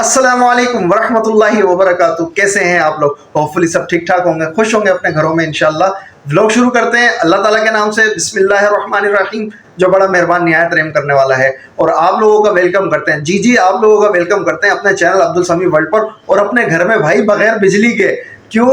अस्सलामुअलैकुम वरहमतुल्लाहि वबरकातुहू। कैसे हैं आप लोग? होपफुली सब ठीक ठाक होंगे, खुश होंगे अपने घरों में इंशाल्लाह। व्लॉग शुरू करते हैं अल्लाह ताला के नाम से, बिस्मिल्लाहिर्रहमानिर्रहीम, जो बड़ा मेहरबान निहायत रहम करने वाला है। और आप लोगों का वेलकम करते हैं, जी आप लोगों का वेलकम करते हैं अपने चैनल अब्दुल समी वर्ल्ड पर। और अपने घर में भाई बगैर बिजली के क्यों,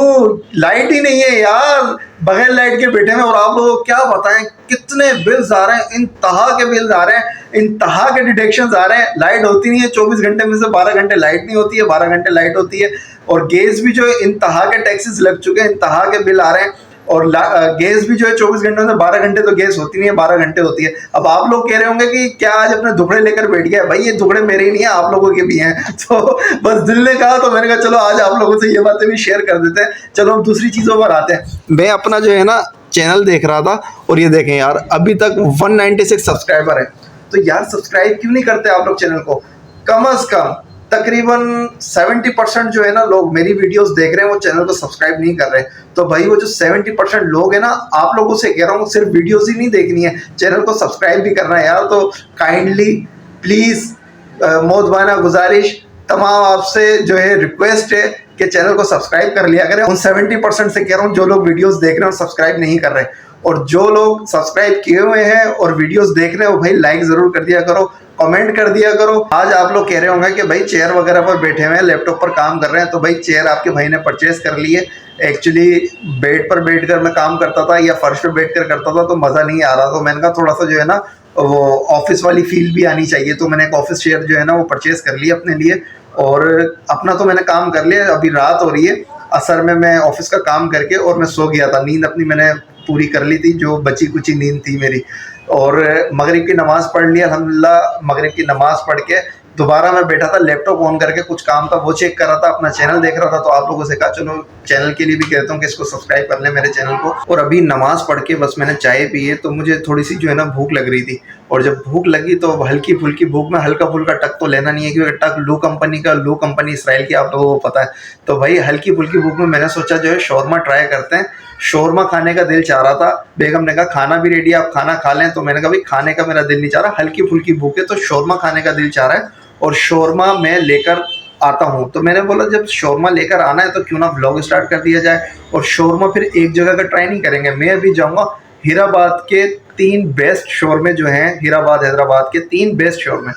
लाइट ही नहीं है यार, बगैर लाइट के बैठे हैं। और आप लोगों को क्या बताएं कितने बिल्स आ रहे हैं, इंतहा के बिल्स आ रहे हैं, इंतहा के डिडक्शन आ रहे हैं। लाइट होती नहीं है, 24 घंटे में से 12 घंटे लाइट नहीं होती है, 12 घंटे लाइट होती है। और गैस भी जो है इंतहा के टैक्सेस लग चुके हैं, इंतहा के बिल आ रहे हैं। और गैस भी जो है 24 घंटे में 12 घंटे तो गैस होती नहीं है, 12 घंटे होती है। अब आप लोग कह रहे होंगे कि क्या आज अपने दुखड़े लेकर बैठ गया? भाई ये दुखड़े मेरे ही नहीं है, आप लोगों के भी हैं। तो बस दिल ने कहा तो मैंने कहा चलो आज आप लोगों से ये बातें भी शेयर कर देते हैं। चलो हम दूसरी चीज़ों पर आते हैं। मैं अपना जो है ना चैनल देख रहा था और ये देखें यार, अभी तक 196 सब्सक्राइबर है। तो यार सब्सक्राइब क्यों नहीं करते आप लोग चैनल को? कम अज कम तकरीबन 70% जो है ना लोग मेरी वीडियोस देख रहे हैं, वो चैनल को सब्सक्राइब नहीं कर रहे। तो भाई वो जो 70% लोग हैं ना, आप लोगों से कह रहा हूँ सिर्फ वीडियोस ही नहीं देखनी है, चैनल को सब्सक्राइब भी करना है यार। तो काइंडली प्लीज मोहब्बाना गुजारिश, तमाम आपसे जो है रिक्वेस्ट है कि चैनल को सब्सक्राइब कर लिया करें। उन 70% से कह रहा हूँ जो लोग वीडियोस देख रहे हैं और सब्सक्राइब नहीं कर रहे। और जो लोग सब्सक्राइब किए हुए हैं और वीडियोस देख रहे हो भाई लाइक जरूर कर दिया करो, कमेंट कर दिया करो। आज आप लोग कह रहे होंगे कि भाई चेयर वगैरह पर बैठे हुए हैं, लैपटॉप पर काम कर रहे हैं। तो भाई चेयर आपके भाई ने परचेज कर ली है। एक्चुअली बेड पर बैठकर मैं काम करता था या फर्श पर बैठकर करता था तो मज़ा नहीं आ रहा। तो मैंने कहा थोड़ा सा जो है ना वो ऑफिस वाली फील भी आनी चाहिए। तो मैंने एक ऑफिस चेयर जो है ना वो परचेज कर लिया अपने लिए। और अपना तो मैंने काम कर लिया, अभी रात हो रही है। असर में मैं ऑफिस का काम करके और मैं सो गया था, नींद अपनी मैंने पूरी कर ली थी, जो बची कुची नींद थी मेरी। और मगरिब की नमाज़ पढ़ ली अल्हम्दुलिल्लाह। मगरिब की नमाज़ पढ़ के दोबारा मैं बैठा था, लैपटॉप ऑन करके कुछ काम था वो चेक कर रहा था, अपना चैनल देख रहा था। तो आप लोगों से कहा चलो चैनल के लिए भी कहता हूँ कि इसको सब्सक्राइब कर लें मेरे चैनल को। और अभी नमाज़ पढ़ के बस मैंने चाय पी है, तो मुझे थोड़ी सी जो है ना भूख लग रही थी। और जब भूख लगी तो हल्की फुल्की भूख में हल्का फुल्का टक तो लेना नहीं है, क्योंकि टक लू कंपनी इसराइल की, आप लोगों को पता है। तो भाई हल्की फुल्की भूख में मैंने सोचा जो है शौरमा ट्राई करते हैं। शौरमा खाने का दिल चाह रहा था, बेगम ने कहा खाना भी रेडी है, आप खाना खा लें। तो मैंने कहा भाई खाने का मेरा दिल नहीं चाह रहा, हल्की फुल्की भूख है तो शौरमा खाने का दिल चाह रहा है और शौरमा मैं लेकर आता हूँ। तो मैंने बोला जब शौरमा लेकर आना है तो क्यों ना व्लॉग स्टार्ट कर दिया जाए। और शौरमा फिर एक जगह का ट्राई नहीं करेंगे, मैं अभी जाऊँगा हीराबाद के 3 बेस्ट शौरमे जो हैं, हीराबाद हैदराबाद के 3 बेस्ट शौरमे,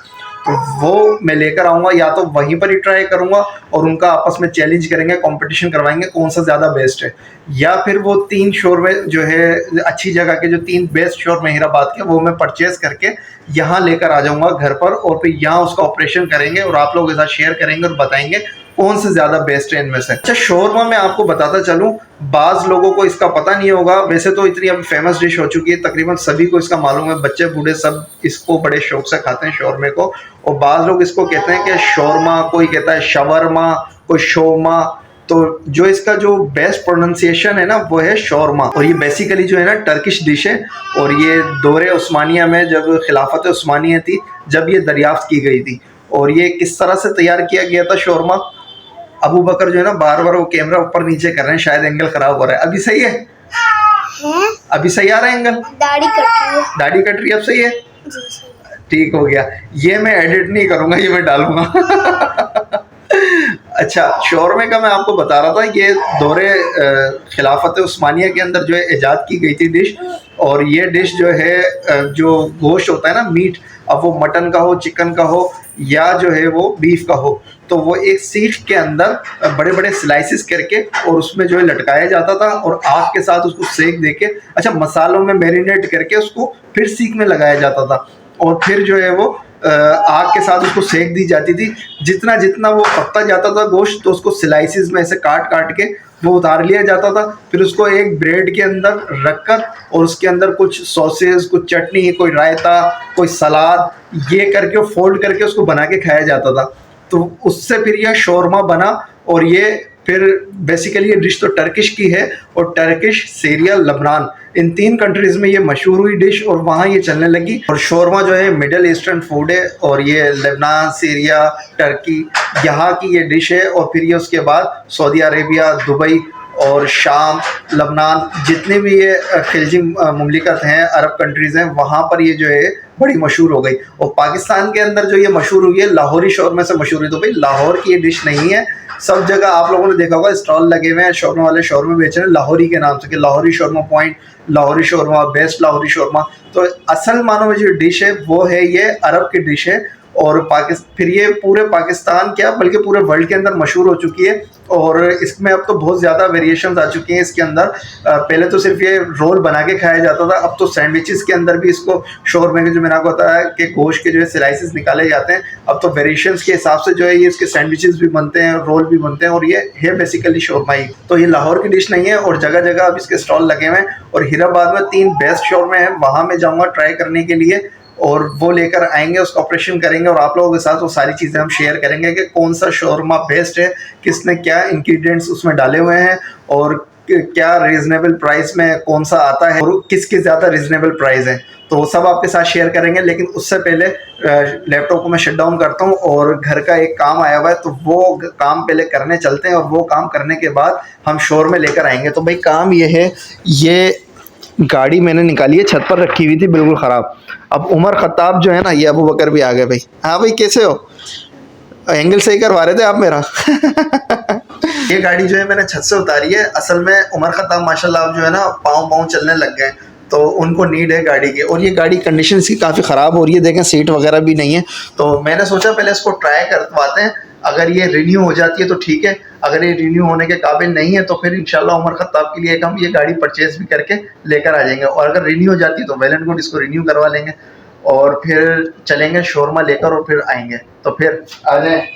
तो वो मैं लेकर आऊँगा। या तो वहीं पर ही ट्राई करूँगा और उनका आपस में चैलेंज करेंगे, कंपटीशन करवाएंगे कौन सा ज़्यादा बेस्ट है। या फिर वो 3 शौरमे जो है अच्छी जगह के, जो 3 बेस्ट शौरमे हैदराबाद के, वो मैं परचेज़ करके यहाँ लेकर आ जाऊँगा घर पर। और फिर यहाँ उसका ऑपरेशन करेंगे और आप लोगों के साथ शेयर करेंगे और बताएंगे कौन से ज़्यादा बेस्ट है इनमें से। अच्छा शौरमा मैं आपको बताता चलूँ, बाज़ लोगों को इसका पता नहीं होगा, वैसे तो इतनी अभी फेमस डिश हो चुकी है, तकरीबन सभी को इसका मालूम है, बच्चे बूढ़े सब इसको बड़े शौक से खाते हैं शौरमे को। और बाज़ लोग इसको कहते हैं कि शौरमा, कोई कहता है शवरमा, कोई शोमा। तो जो इसका जो बेस्ट प्रोनाउंसिएशन है ना वो है शौरमा। और ये बेसिकली जो है ना टर्किश डिश है। और ये दौरे उस्मानिया में जब खिलाफत उस्मानिया थी, जब ये दरियाफ्त की गई थी। और ये किस तरह से तैयार किया गया था शौरमा, अबू बकर जो है ना बार बार वो कैमरा ऊपर नीचे कर रहे हैं, शायद एंगल खराब हो रहा है। अभी सही है? अभी सही आ रहा है एंगल? दाढ़ी कट रही है, दाढ़ी कट रही है, अब सही है? ठीक हो गया। ये मैं एडिट नहीं करूंगा, ये मैं डालूंगा। अच्छा शौरमे का मैं आपको बता रहा था, ये दौरे खिलाफत उस्मानिया के अंदर जो है ईजाद की गई थी डिश। और ये डिश जो है जो गोश्त होता है ना मीट, अब वो मटन का हो, चिकन का हो या जो है वो बीफ का हो, तो वो एक सीख के अंदर बड़े बड़े स्लाइसिस करके और उसमें जो है लटकाया जाता था और आग के साथ उसको सेक देके, अच्छा मसालों में मैरिनेट करके उसको फिर सीख में लगाया जाता था। और फिर जो है वो आग के साथ उसको सेक दी जाती थी। जितना जितना वो पकता जाता था गोश्त, तो उसको स्लाइसिस में ऐसे काट काट के वो उतार लिया जाता था। फिर उसको एक ब्रेड के अंदर रखकर और उसके अंदर कुछ सॉसेस, कुछ चटनी, कोई रायता, कोई सलाद, ये करके फोल्ड करके उसको बना के खाया जाता था। तो उससे फिर यह शौरमा बना। और ये फिर बेसिकली ये डिश तो टर्किश की है, और टर्किश, सीरिया, लबनान, इन 3 कंट्रीज़ में ये मशहूर हुई डिश और वहाँ ये चलने लगी। और शौरमा जो है मिडल ईस्टर्न फूड है और ये लबनान, सीरिया, टर्की, यहाँ की ये डिश है। और फिर ये उसके बाद सऊदी अरेबिया, दुबई और शाम, लबनान, जितने भी ये खिलजी मुमलिकत हैं, अरब कंट्रीज़ हैं, वहाँ पर ये जो है बड़ी मशहूर हो गई। और पाकिस्तान के अंदर जो ये मशहूर हुई है, लाहौरी शौरमा से मशहूर हुई। तो भाई लाहौर की ये डिश नहीं है, सब जगह आप लोगों ने देखा होगा स्टॉल लगे हुए हैं, शौरमा वाले शौरमा बेच रहे हैं लाहौरी के नाम से, कि Lahori shawarma point, Lahori shawarma, best Lahori shawarma. तो असल मानो में जो डिश है वो है ये अरब की डिश है। और फिर ये पूरे पाकिस्तान क्या बल्कि पूरे वर्ल्ड के अंदर मशहूर हो चुकी है। और इसमें अब तो बहुत ज़्यादा वेरिएशंस आ चुकी हैं इसके अंदर। पहले तो सिर्फ ये रोल बना के खाया जाता था, अब तो सैंडविचेस के अंदर भी इसको शौरमा के जो मैंने आपको बताया कि गोश्त के जो है स्लाइसेस निकाले जाते हैं, अब तो वेरिएशंस के हिसाब से जो है ये इसके सैंडविचेस भी बनते हैं, रोल भी बनते हैं, और ये है बेसिकली शौरमा ही। तो ये लाहौर की डिश नहीं है और जगह जगह अब इसके स्टॉल लगे हुए हैं। और हीराबाद में 3 बेस्ट शौरमा हैं, वहाँ मैं जाऊँगा ट्राई करने के लिए, और वो लेकर आएंगे, उसका ऑपरेशन करेंगे और आप लोगों के साथ वो सारी चीज़ें हम शेयर करेंगे कि कौन सा शौरमा बेस्ट है, किसने क्या इंग्रेडिएंट्स उसमें डाले हुए हैं, और क्या रीज़नेबल प्राइस में कौन सा आता है, और किसके ज़्यादा रीज़नेबल प्राइस है। तो वो सब आपके साथ शेयर करेंगे। लेकिन उससे पहले लैपटॉप को मैं शट डाउन करता हूँ और घर का एक काम आया हुआ है, तो वो काम पहले करने चलते हैं, और वो काम करने के बाद हम शौरमा लेकर आएंगे। तो भाई काम ये है, ये गाड़ी मैंने निकाली है, छत पर रखी हुई थी बिल्कुल ख़राब। अब उमर ख़त्ताब जो है ना, ये अबू बकर भी आ गए भाई। हाँ भाई कैसे हो, एंगल सही करवा रहे थे आप मेरा। ये गाड़ी जो है मैंने छत से उतारी है। असल में उमर ख़त्ताब माशाल्लाह जो है ना पाँव चलने लग गए, तो उनको नीड है गाड़ी की। और ये गाड़ी कंडीशन इसकी काफ़ी ख़राब हो रही है, देखें सीट वगैरह भी नहीं है। तो मैंने सोचा पहले इसको ट्राई करवाते हैं, अगर ये रिन्यू हो जाती है तो ठीक है, अगर ये रिन्यू होने के काबिल नहीं है तो फिर इंशाल्लाह उमर ख़त्ताब के लिए हम ये गाड़ी परचेज़ भी करके लेकर आ जाएंगे। और अगर रिन्यू हो जाती है तो वेल एंड गुड, इसको रिन्यू करवा लेंगे और फिर चलेंगे शौरमा लेकर और फिर आएंगे। तो फिर आ जाए।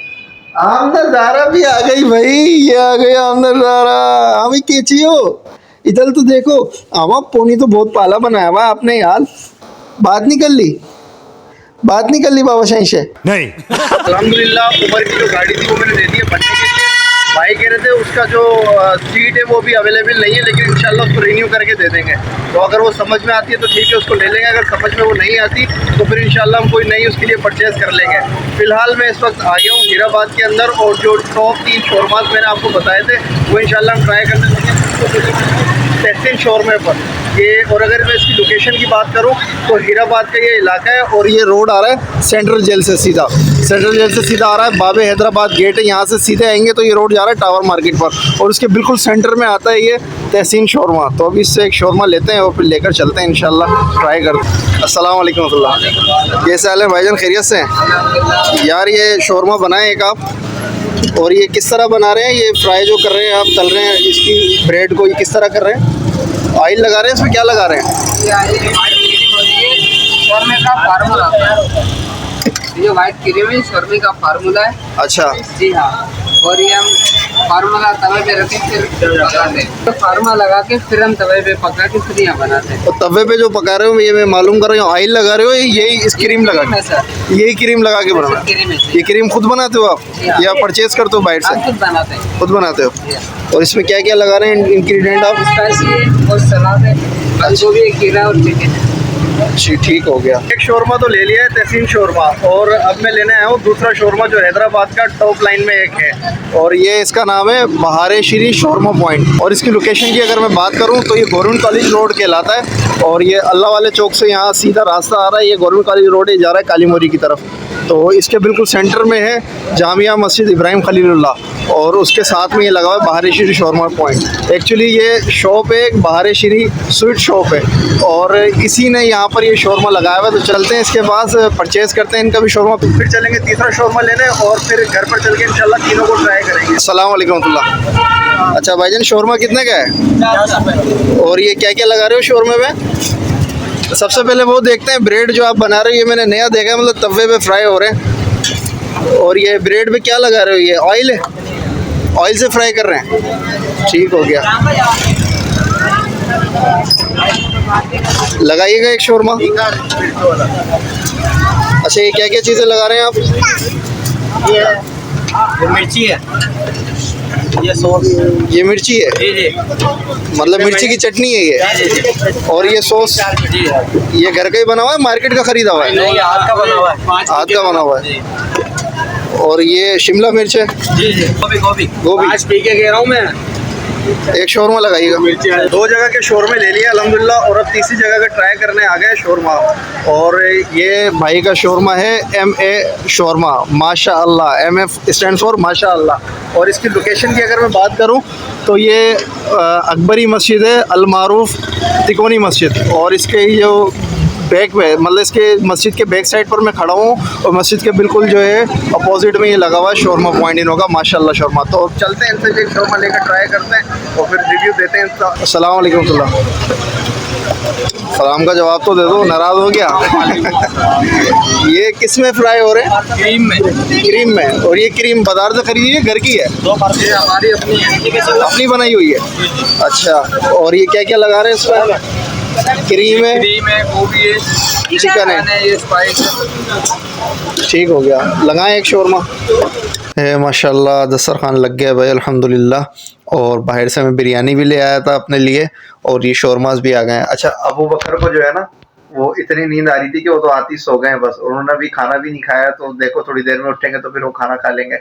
आमदर ज़ारा भी आ गई भाई, ये आ गई आमदर ज़ारा। हाँ भाई कैसी हो, इधर तो देखो। आमा पोनी तो बहुत पाला बनाया हुआ आपने यार। बात नहीं कर ली बाबा शाही से नहीं। अल्हम्दुलिल्लाह उमर की जो गाड़ी थी वो मैंने दे दी है बनने के लिए। भाई कह रहे थे उसका जो सीट है वो भी अवेलेबल नहीं है, लेकिन इंशाल्लाह उसको रिन्यू करके दे देंगे। तो अगर वो समझ में आती है तो ठीक है, उसको ले लेंगे। अगर समझ में वो नहीं आती तो फिर इंशाल्लाह हम कोई नई उसके लिए परचेज़ कर लेंगे। फ़िलहाल मैं इस वक्त आ गया हूँ हीराबाद के अंदर, और जो टॉप 3 शौरमास मैंने आपको बताए थे वो इंशाल्लाह हम ट्राई करने लगे तहसीन शौरमे पर ये। और अगर मैं इसकी लोकेशन की बात करूं तो हीराबाद का ये इलाका है, और ये रोड आ रहा है सेंट्रल जेल से सीधा, आ रहा है। बाबे हैदराबाद गेट है, यहाँ से सीधे आएंगे तो ये रोड जा रहा है टावर मार्केट पर, और उसके बिल्कुल सेंटर में आता है ये तहसीन शौरमा। तो अभी इससे एक शौरमा लेते हैं और फिर लेकर चलते हैं, इंशाल्लाह ट्राई करते हैं। अस्सलाम वालेकुम रहमतुल्लाह। कैसे हाल है भाईजान, खैरियत से हैं यार? ये शौरमा बनाए एक आप, और ये किस तरह बना रहे हैं? ये फ्राई जो कर रहे हैं आप, तल रहे हैं इसकी ब्रेड को, ये किस तरह कर रहे हैं? ऑयल लगा रहे हैं, इसमें क्या लगा रहे हैं? शौरमे का फार्मूला है, ये वाइट क्रीम है शौरमे का फार्मूला है। अच्छा जी हाँ, और ये हम फार्मूला तवे पे रख के फिर पकाते हैं। तो फार्मूला लगा के फिर हम तवे पे पका के फिर यहाँ बनाते हैं। तो तवे पे जो पका रहे हो ये मैं मालूम कर रहा हूँ, ऑयल लगा रहे हो यही इस क्रीम लगा के? यही क्रीम लगा के बना? ये क्रीम खुद बनाते हो आप या परचेज करते हो बाहर से? खुद बनाते हो। और इसमें क्या क्या लगा रहे हैं इंग्रेडिएंट आप? स्पाइसी और सलाद है, गोभी, खीरा और चिकन। जी ठीक हो गया। एक शौरमा तो ले लिया है तहसीन शौरमा, और अब मैं लेने आया हूँ दूसरा शौरमा जो हैदराबाद का टॉप लाइन में एक है, और ये इसका नाम है बहारे श्री शौरमा पॉइंट। और इसकी लोकेशन की अगर मैं बात करूँ तो ये गवर्नमेंट कॉलेज रोड कहलाता है, और ये अल्लाह वाले चौक से यहाँ सीधा रास्ता आ रहा है, ये गवर्नमेंट कॉलेज रोड जा रहा है काली मोरी की तरफ। तो इसके बिल्कुल सेंटर में है जामिया मस्जिद इब्राहिम खलीलुल्लाह, और उसके साथ में ये लगा हुआ है बहारे श्री शौरमा पॉइंट। एक्चुअली ये शॉप है एक बहारे श्री स्वीट शॉप है, और इसी ने यहाँ पर ये शौरमा लगाया हुआ है। तो चलते हैं इसके पास, परचेज़ करते हैं इनका भी शौरमा, फिर चलेंगे तीसरा शौरमा लेने, और फिर घर पर चल के इंशाल्लाह तीनों को ट्राई करेंगे। अस्सलाम वालेकुम रहमतुल्लाह। अच्छा भाईजान शौरमा कितने का है, और ये क्या क्या लगा रहे हो शौरमे में? सबसे पहले वो देखते हैं ब्रेड जो आप बना रहे हो, ये मैंने नया देखा है, मतलब तवे पे फ्राई हो रहे हैं। और ये ब्रेड पे क्या लगा रहे हो? ये ऑयल है, ऑयल से फ्राई कर रहे हैं। ठीक हो गया, लगाइएगा एक शौरमा। अच्छा ये क्या क्या चीज़ें लगा रहे हैं आप? ये मिर्ची है, ये सॉस, ये मिर्ची है जी जी, मतलब मिर्ची की चटनी है ये, और ये सॉस ये घर का ही बना हुआ है मार्केट का खरीदा हुआ है? नहीं, हाथ का बना हुआ है, हाथ का बना हुआ है। और ये शिमला मिर्च है? जी जी, गोभी 5 पी के कह रहा हूँ मैं। एक शोरमा लगाइएगा। 2 जगह के शोरमे ले लिए अल्हम्दुलिल्लाह, और अब तीसरी जगह का ट्राई करने आ गए शोरमा। और ये भाई का शोरमा है MA शोरमा, माशाअल्लाह। MF स्टैंड फॉर माशाअल्लाह। और इसकी लोकेशन की अगर मैं बात करूं तो ये अकबरी मस्जिद है, अल मारूफ तिकोनी मस्जिद। और इसके जो बैक में, मतलब इसके मस्जिद के बैक साइड पर मैं खड़ा हूँ, और मस्जिद के बिल्कुल जो है अपोजिट में ये लगा हुआ है शोरमा पॉइंट इन होगा, माशाल्लाह शोरमा। तो चलते हैं इनसे एक शोरमा लेकर ट्राई करते हैं और फिर रिव्यू देते हैं। अस्सलाम वालेकुम। सलाम का जवाब तो दे दो, नाराज़ हो गया। ये किस में फ्राई हो रहे हैं? क्रीम में। क्रीम में। और ये क्रीम बाजार से खरीदी है, घर की है? ये हमारी अपनी है, अपनी बनाई हुई है। अच्छा, और ये क्या क्या लगा रहे हैं इसमें? क्रीम है, गोभी है, चिकन है, ये स्पाइस है। ठीक हो गया। लगाएं एक शोरमा। माशाल्लाह दस्तरखान लग गया भाई अल्हम्दुलिल्लाह। और बाहर से मैं बिरयानी भी ले आया था अपने लिए, और ये शोरमास भी आ गए हैं। अच्छा, अबू बकर को जो है ना, वो इतनी नींद आ रही थी कि वो तो आती सो गए बस। उन्होंने अभी खाना भी नहीं खाया, तो देखो थोड़ी देर में उठेंगे तो फिर वो खाना खा लेंगे।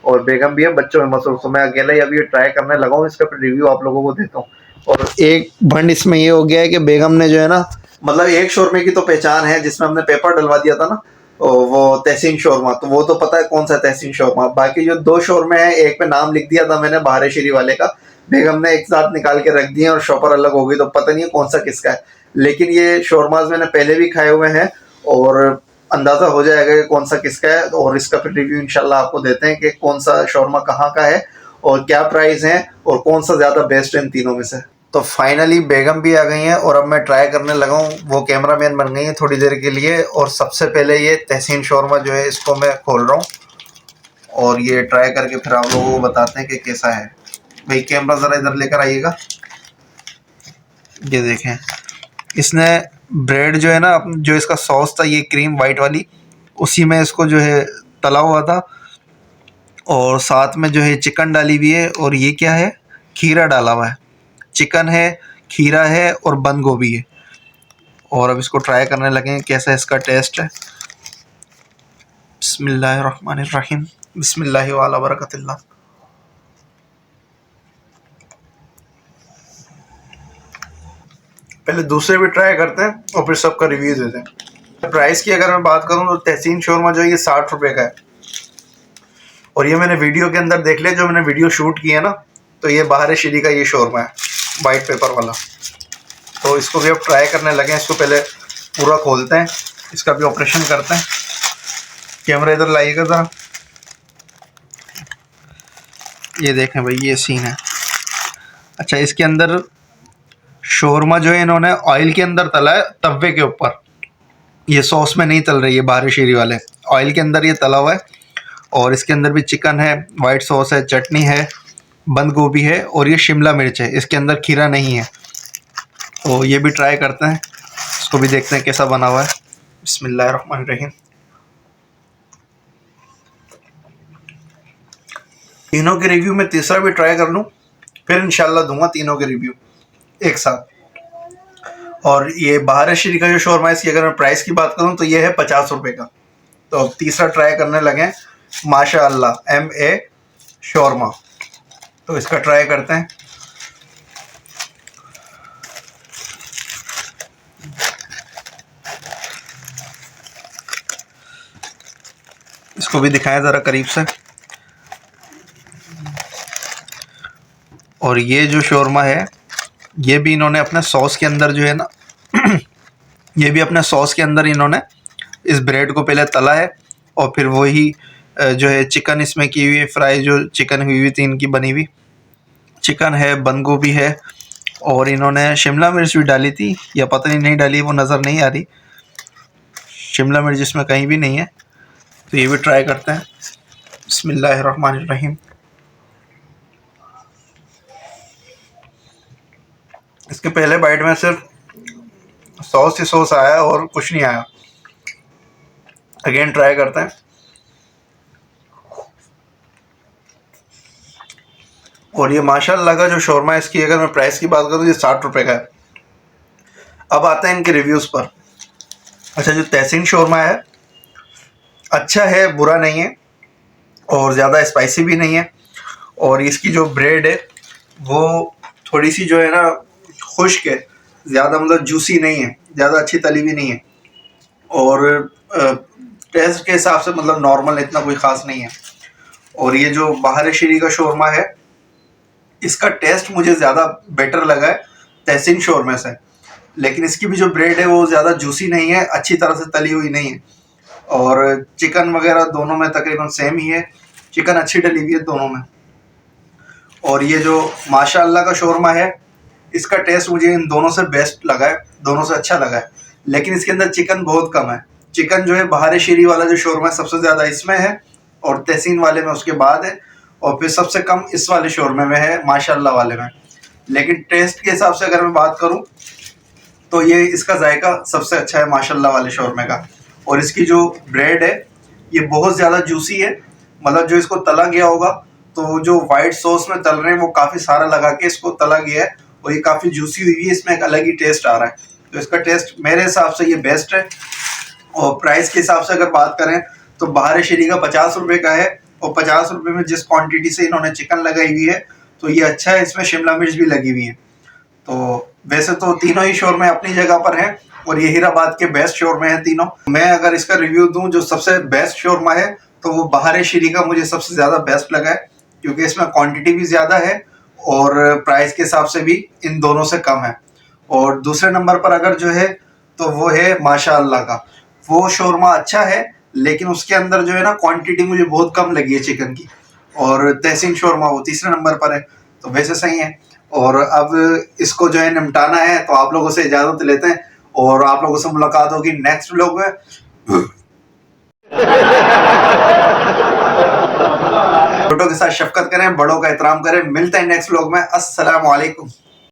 और बेगम भी है बच्चों में मसरूफ, तो मैं अकेला ही अभी ट्राई करने लगा हूँ। इसका फिर रिव्यू आप लोगों को देता हूँ। और एक भंड इसमें ये हो गया है कि बेगम ने जो है ना, मतलब एक शोरमे की तो पहचान है जिसमें हमने पेपर डलवा दिया था ना, वो तहसीन शोरमा, तो वो तो पता है कौन सा तहसीन शोरमा। बाकी जो 2 शोरमे हैं, एक पे नाम लिख दिया था मैंने बहारे शरी वाले का, बेगम ने एक साथ निकाल के रख दिए और शॉपर अलग हो गई, तो पता नहीं है कौन सा किसका है। लेकिन ये शोरमाज मैंने पहले भी खाए हुए हैं, और अंदाज़ा हो जाएगा कि कौन सा किसका है। और इसका फिर रिव्यू इंशाल्लाह आपको देते हैं कि कौन सा शोरमा कहाँ का है और क्या प्राइस है और कौन सा ज़्यादा बेस्ट है इन तीनों में से। तो फाइनली बेगम भी आ गई हैं और अब मैं ट्राई करने लगा हूँ। वो कैमरामैन बन गई हैं थोड़ी देर के लिए। और सबसे पहले ये तहसीन शोरमा जो है, इसको मैं खोल रहा हूँ और ये ट्राई करके फिर आप लोगों को बताते हैं कि कैसा है। भाई कैमरा ज़रा इधर लेकर आइएगा। ये देखें, इसने ब्रेड जो है ना, जो इसका सॉस था ये क्रीम वाइट वाली, उसी में इसको जो है तला हुआ था, और साथ में जो है चिकन डाली हुई है। और ये क्या है, खीरा डाला हुआ है। चिकन है, खीरा है और बंद गोभी है। और अब इसको ट्राई करने लगे कैसा इसका टेस्ट है। बिस्मिल्लाहिर्रहमानिर्रहीम, बिस्मिल्लाहि व अला बरकतिल्लाह। पहले दूसरे भी ट्राई करते हैं और फिर सबका रिव्यू देते हैं। प्राइस की अगर मैं बात करूं तो तहसीन शोरमा जो है ये 60 रुपये का है। और ये मैंने वीडियो के अंदर देख लिया, जो मैंने वीडियो शूट किया ना, तो ये बाहर शरी का ये शोरमा है, वाइट पेपर वाला। तो इसको भी अब ट्राई करने लगे हैं। इसको पहले पूरा खोलते हैं, इसका भी ऑपरेशन करते हैं। कैमरा इधर लाइएगा ज़रा। ये देखें भाई, ये सीन है। अच्छा, इसके अंदर शोरमा जो है इन्होंने ऑयल के अंदर तला है, तवे के ऊपर। ये सॉस में नहीं तल रही है बाहर शरी वाले, ऑयल के अंदर ये तला हुआ है। और इसके अंदर भी चिकन है, वाइट सॉस है, चटनी है, बंद गोभी है और ये शिमला मिर्च है। इसके अंदर खीरा नहीं है। तो ये भी ट्राई करते हैं, इसको भी देखते हैं कैसा बना हुआ है। बिस्मिल्लाहिर्रहमानिर्रहीम। तीनों के रिव्यू में तीसरा भी ट्राई कर लूँ, फिर इंशाल्लाह दूंगा तीनों के रिव्यू एक साथ। और ये बाहर शरी का जो शोरमा है, इसकी अगर मैं प्राइस की बात करूँ तो ये है 50 रुपये का। तो अब तीसरा ट्राई करने लगे माशाअल्लाह, MA शोरमा। तो इसका ट्राई करते हैं। इसको भी दिखाएं ज़रा करीब से। और ये जो शोरमा है, ये भी इन्होंने अपने सॉस के अंदर जो है ना ये भी अपने सॉस के अंदर इन्होंने इस ब्रेड को पहले तला है, और फिर वही जो है चिकन इसमें की हुई है फ्राई, जो चिकन हुई थी इनकी बनी हुई चिकन है, बंद गोभी है, और इन्होंने शिमला मिर्च भी डाली थी, या पता नहीं डाली, वो नज़र नहीं आ रही। शिमला मिर्च इसमें कहीं भी नहीं है। तो ये भी ट्राई करते हैं। बिस्मिल्लाहिर्रहमानिर्रहीम। इसके पहले बाइट में सिर्फ सॉस ही सॉस आया और कुछ नहीं आया। अगेन ट्राई करते हैं। और ये माशाल्लाह का जो शोरमा है, इसकी अगर मैं प्राइस की बात करूँ, ये 60 रुपये का है। अब आते हैं इनके रिव्यूज़ पर। अच्छा, जो तहसीन शोरमा है अच्छा है, बुरा नहीं है, और ज़्यादा स्पाइसी भी नहीं है। और इसकी जो ब्रेड है वो थोड़ी सी जो है ना खुश्क है, ज़्यादा मतलब जूसी नहीं है, ज़्यादा अच्छी तली भी नहीं है, और टेस्ट के हिसाब से मतलब नॉर्मल, इतना कोई ख़ास नहीं है। और ये जो बाहर शरीक का शोरमा है, इसका टेस्ट मुझे ज़्यादा बेटर लगा है तहसीन शोरमे से, लेकिन इसकी भी जो ब्रेड है वो ज़्यादा जूसी नहीं है, अच्छी तरह से तली हुई नहीं है, और चिकन वगैरह दोनों में तकरीबन सेम ही है, चिकन अच्छी डली हुई है दोनों में। और ये जो माशाअल्लाह का शोरमा है, इसका टेस्ट मुझे इन दोनों से बेस्ट लगा है, दोनों से अच्छा लगा है, लेकिन इसके अंदर चिकन बहुत कम है। चिकन जो है बहार शीरी वाला जो शोरमा है सबसे ज़्यादा इसमें है, और तहसीन वाले में उसके बाद है, और फिर सबसे कम इस वाले शोरमे में है, माशाअल्लाह वाले में। लेकिन टेस्ट के हिसाब से अगर मैं बात करूं तो ये इसका जायका सबसे अच्छा है माशाअल्लाह वाले शोरमे का। और इसकी जो ब्रेड है ये बहुत ज़्यादा जूसी है, मतलब जो इसको तला गया होगा तो जो वाइट सॉस में तल रहे हैं वो काफ़ी सारा लगा के इसको तला गया है, और ये काफ़ी जूसी हुई है, इसमें एक अलग ही टेस्ट आ रहा है। तो इसका टेस्ट मेरे हिसाब से ये बेस्ट है। और प्राइस के हिसाब से अगर बात करें तो बाहर शरी का 50 रुपये का है, और 50 रुपये में जिस क्वांटिटी से इन्होंने चिकन लगाई हुई है तो ये अच्छा है, इसमें शिमला मिर्च भी लगी हुई है। तो वैसे तो तीनों ही शोरमे अपनी जगह पर हैं, और ये हीराबाद के बेस्ट शोरमे हैं तीनों। मैं अगर इसका रिव्यू दूं जो सबसे बेस्ट शोरमा है तो वो बाहर शरी का मुझे सबसे ज़्यादा बेस्ट लगा है, क्योंकि इसमें क्वांटिटी भी ज़्यादा है और प्राइस के हिसाब से भी इन दोनों से कम है। और दूसरे नंबर पर अगर जो है तो वो है माशाअल्लाह का, वो शोरमा अच्छा है, लेकिन उसके अंदर जो है ना क्वांटिटी मुझे बहुत कम लगी है चिकन की। और तहसीन शोरमा वो तीसरे नंबर पर है, तो वैसे सही है। और अब इसको जो है निपटाना है, तो आप लोगों से इजाज़त लेते हैं, और आप लोगों से मुलाकात होगी नेक्स्ट व्लॉग में। छोटों के साथ शफकत करें, बड़ों का एहतराम करें। मिलते हैं नेक्स्ट व्लॉग में। अस्सलाम वालेकुम।